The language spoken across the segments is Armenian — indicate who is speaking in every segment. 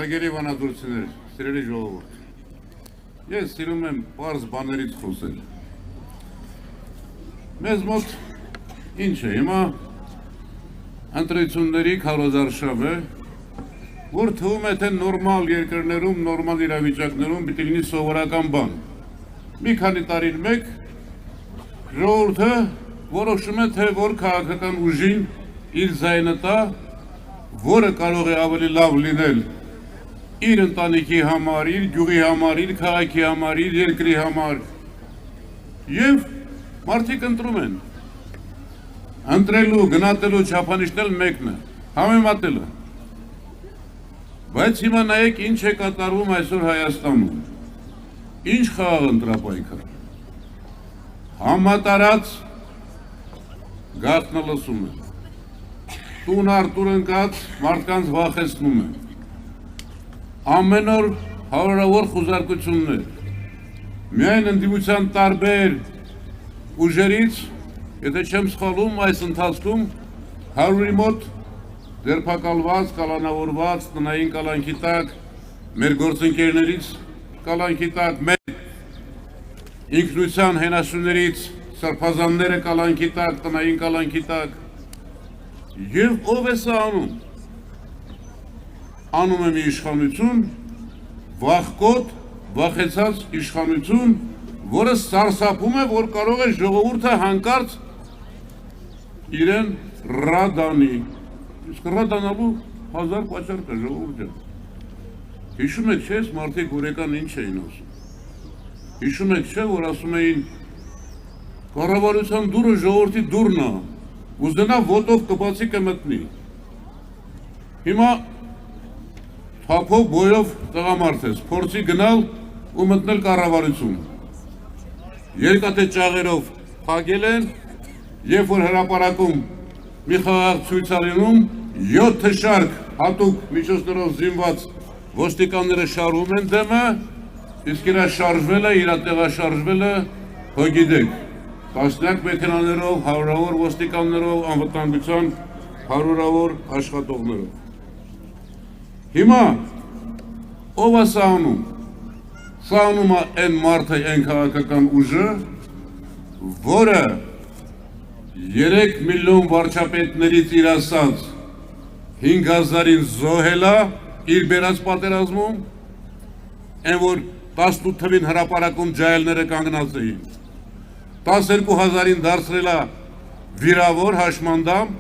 Speaker 1: Հարգելի վանաձորցիներ, սիրելի ժողովուրդ, ես սիրում եմ պարզ բաներից խոսել։ Մեզ մոտ ինչ է, հիմա ընտրությունների քարոզարշավ է, որ թվում է թե նորմալ երկրներում, նորմալ իրավիճակներում պիտի լինի սովորական բան։ Մի քանի տարին մեկ ժողովուրդը որոշում է, թե որ քաղաքական ուժին իր ձայնը տա, որը կարող է ավելի լավ լինել իր ընտանիքի համար, իր գյուղի համար, իր քաղաքի համար, իր երկրի համար, և մարդիկ ընտրում են։ Ընտրելու, գնահատելու չափանիշն մեկն է, համեմատելը։ Բայց հիմա նայեք ինչ է կատարվում այսօր Հայաստանում, ինչ խաղաղ ընտրապայքար, համատարած գաղտնը լսում է, տուն արտուր ընկած մարդկանց վախեցնում է, ամեն օր հարյուրավոր խուզարկություններ, միայն ընդդիմության տարբեր ուժերից, եթե չեմ սխալվում, այս ընթացքում 100-ի մոտ ձերբակալված, կալանավորված, տնային կալանքի տակ, մեր գործընկերներից կալանքի տակ, մեր ինքնության հենասյուներից սրբազանները կալանքի տակ, տնային կալանքի տակ, և ով է սա անում։ Անում է մի իշխանություն, վախկոտ, վախեցած իշխանություն, որը սարսափում է, որ կարող է ժողովուրդը հանկարծ իրեն ռադանի։ Իսկ ռադանալու հազար պատճառ կա ժողովուրդը։ Հիշում եք չէ, մարդիկ օրեկան ինչ էին ասում։ Հիշում եք չէ, որ ասում էին կառավարության դուրը ժողովրդի դուրն է, ուզենա ոտով կբացի կմտնի։ Հիմա թափով բոյով տղամարդ ես, փորձի գնալ ու մտնել կառավարություն։ Երկաթե ճաղերով փակել են, երբ որ հրապարակում մի խաղաղ ցույցարանում 7 շարք հատուկ միջոցներով զինված ոստիկանները շարժվում են դեմը, իսկ իրա շարժվելը, իրա տեղաշարժվելը հոգիդեք։ Տասնյակ մեքենաներով, հարյուրավոր ոստիկաններով, անվտանգության հարյուրավոր աշխատողներով։ Հիմա ով է սա անում։ Սա անում է այն մարդը, այն քաղաքական ուժը, որը 3 միլիոն վարչապետներից իր ասած 5000-ին զոհել է իր բերած պատերազմում, այն որ 18 թվին հրապարակում ջահելները կանգնած էին, 12,000-ին դարձրել է վիրավոր հաշմանդամ,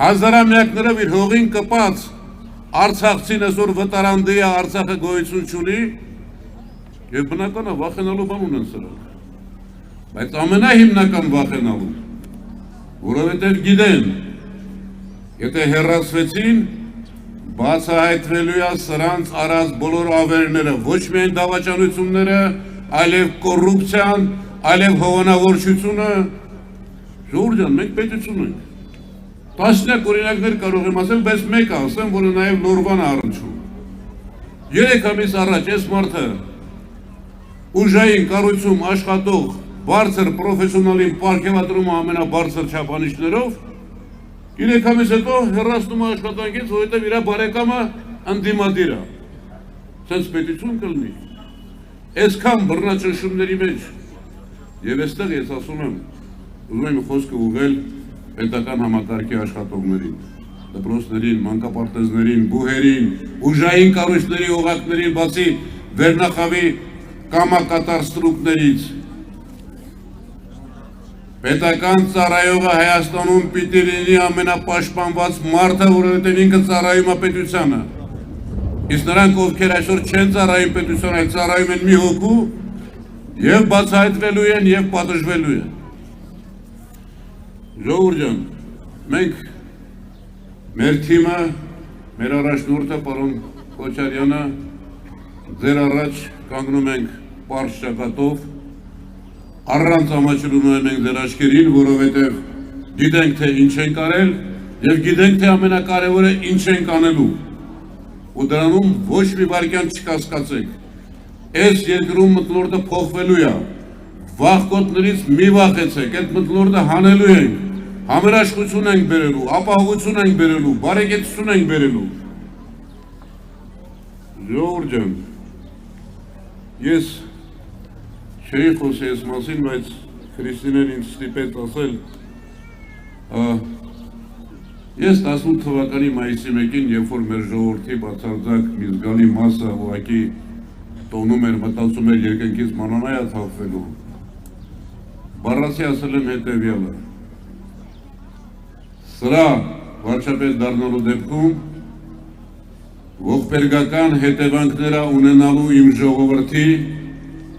Speaker 1: հազարամյակներով իր հողին կպած Արցախցին այսօր վտարանդի է, Արցախը գոյություն չունի, և բնական է վախենալու բան ունեն սրանք։ Բայց ամենահիմնական վախենալու, որովհետև գիտեն, եթե հեռացվեցին, բացահայտվելու է սրանց արած բոլոր ավերները, ոչ միայն դավաճանությունները, այլև կոռուպցիան, այլև հովանավորչությունը։ Ժողովուրդ ջան, մենք պետություն ենք։ Տասնյակ օրինակներ կարող եմ ասել, բայց մեկը ասեմ, որը նաև նորվան առնչում։ 3 ամիս առաջ այս մարդը ուժային կառույցում աշխատող բարձր պրոֆեսիոնալին պարգևատրում է ամենաբարձր չափանիշներով, 3 ամիս հետո հեռացնում է աշխատանքից, որովհետև իր բարեկամը ընդդիմադիր է։ Սենց պետություն կլինի։ Այսքան բռնաճնշումների մեջ, և այստեղ ես ասում եմ, ուզում եմ խոսքը ուղղել պետական համակարգի աշխատողներին, դպրոցներին, մանկապարտեզներին, բուհերին, ուժային կառույցների օղակներին, բացի վերնախավի կամակատար ստրուկներից։ Պետական ծառայողը Հայաստանում պիտի լինի ամենապաշտպանված մարդը, որովհետև ինքը ծառայում է պետությանը։ Իսկ նրանք, ովքեր այսօր չեն ծառայում պետությանը, այլ ծառայում են մի հոգու, և բացահայտվելու են, և պատժվելու են։ Ժողովուրդ ջան, մենք մեր թիմը, մեր առաջնորդը պարոն Քոչարյանը, ձեր առաջ կանգնում ենք պարզ ճակատով, առանց ամաչելուն ենք ձեր աչքերին, որովհետև գիտենք, թե ինչ ենք արել, և գիտենք, թե ամենակարևորը ինչ ենք անելու, ու դրանում ոչ մի վայրկյան չկասկածենք։ Այս երկրում մթնոլորտը փոխվելու է, վախկոտներից մի վախեցեք, այդ մթնոլորտը հանելու ենք, համերաշխություն ենք բերելու, ապահովություն ենք բերելու, բարեկեցություն ենք բերելու։ Ժողովուրդ ջան, ես չէի խոսի այս մասին, բայց Քրիստինեն ինձ ստիպեց ասել, ես 18 թվականի մայիսի 1-ին, երբ որ մեր ժողովրդի բացարձակ մի զգալի մասը ուղղակի տոնում էր, մտածում էր երկնքից մանանայա թափվելու, բառացի ասել եմ հետևյալը. սրա վարչապետ դառնալու դեպքում ողբերգական հետևանքները ունենալու իմ ժողովրդի,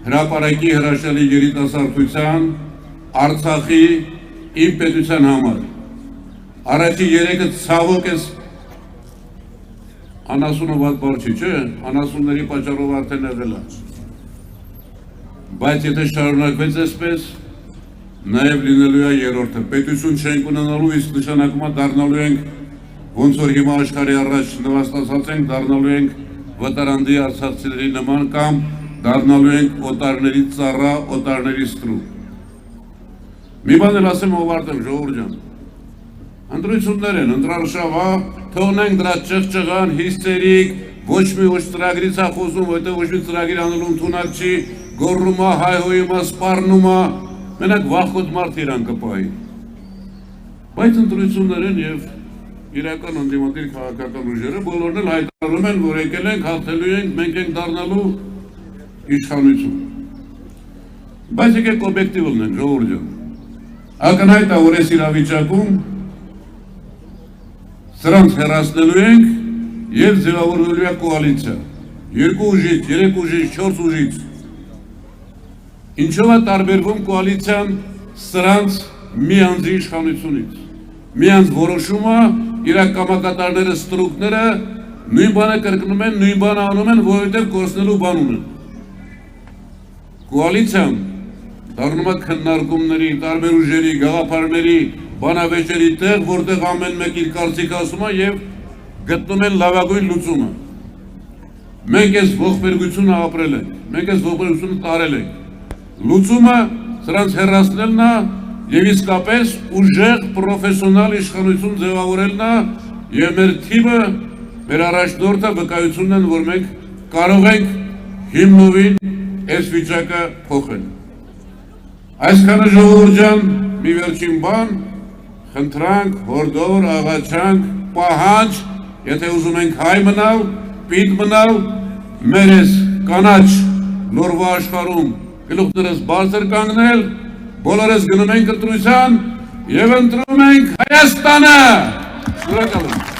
Speaker 1: հրապարակի հրաշալի երիտասարդության, Արցախի, իմ պետության համար։ Առաջի երեքը ցավոք ես անասունը վատ բառ չի, չէ՞, անասունների պատճառով արդեն եղել է։ Բայց եթե շարունակվեց այսպես, նաև լինելու է երրորդը։ Պետություն չենք ունենալու, իսկ նշանակումա դառնալու ենք, ոնց որ հիմա աշխարհի առաջ նվաստացած ենք, դառնալու ենք վտարանդի արցախցիների նման կամ դառնալու ենք օտարների ծառա, օտարների ստրու։ Մի բան էլ ասեմ ավարտեմ, ժողովուրդ ջան։ Ընտրություններ են, ընտրարշավա, թողնենք դրա ճղճղան, հիստերիկ, ոչ մի ծրագրից է խոսում, որտեղ ոչ մի ծրագիր անելու ընդունակ չի, գոռում է, հայհոյում է, սպառնում է, մենակ վախկոտ մարդ իրան կպահի։ Բայց ընտրություններ են եւ իրական ընդդիմադիր քաղաքական ուժերը բոլորն էլ հայտարարում են, որ եկել ենք, հաղթելու ենք, մենք ենք դառնալու իշխանություն։ Բայց եկեք օբյեկտիվ լինենք, ժողովուրդ ջան։ Ակնհայտ է, որ այս իրավիճակում սրանց հեռացնելու ենք եւ ձևավորվելու է կոալիցիա։ 2 ուժից, 3 ուժից, 4 ուժից։ Ինչով է տարբերվում կոալիցիան սրանց մի անձի իշխանությունից։ Մի անձ որոշում է, իր կամակատարները, ստրուկները նույն բանը կրկնում են, նույն բանը անում են, որովհետև կորցնելու բան ունեն։ Կոալիցիան դառնում է քննարկումների, տարբեր ուժերի, գաղափարների, բանավեճերի տեղ, որտեղ ամեն մեկ իր կարծիքը ասում է եւ գտնում են լավագույն լուծումը։ Մենք այս ողբերգությունը ապրել ենք, մենք այս ողբերգությունը տարել ենք։ Լուծումը սրանց հեռացնելն է եւ իսկապես ուժեղ պրոֆեսիոնալ իշխանություն ձևավորելն է եւ մեր թիմը, մեր առաջնորդը վկայությունն են, որ մենք կարող ենք հիմնովին այս վիճակը փոխել։ Այսքանը ժողովուրդ ջան, մի վերջին բան, խնդրանք, հորդոր, աղաչանք, պահանջ, եթե ուզում ենք հայ մնալ, պիտ մնալ, մեր ես կանաչ լորվա աշխարհում գլուխներս բարձր կանգնել, բոլորս գնում ենք ընտրության եւ ընտրում ենք Հայաստանը։ Շնորհակալ եմ։